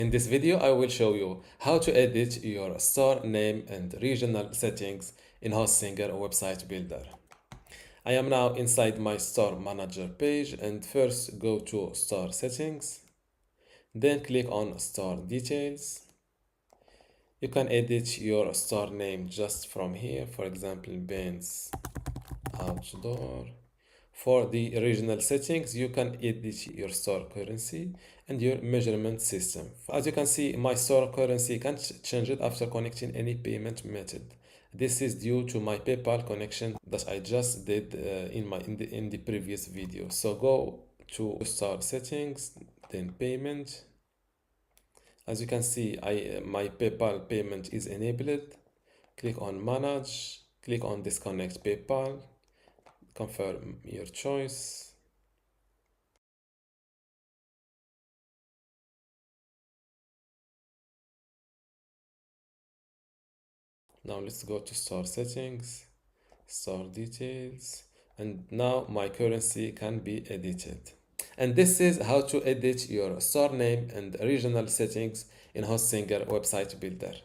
In this video, I will show you how to edit your store name and regional settings in Hostinger website builder. I am now inside my store manager page, and first go to store settings, then click on store details. You can edit your store name just from here, for example, Benz Outdoor. For the regional settings, you can edit your store currency and your measurement system. As you can see, my store currency can't change it after connecting any payment method. This is due to my PayPal connection that I just did in the previous video. So go to store settings, then payment. As you can see, my PayPal payment is enabled. Click on manage, click on disconnect PayPal. Confirm your choice. Now let's go to store settings, store details, and now my currency can be edited. And this is how to edit your store name and regional settings in Hostinger website builder.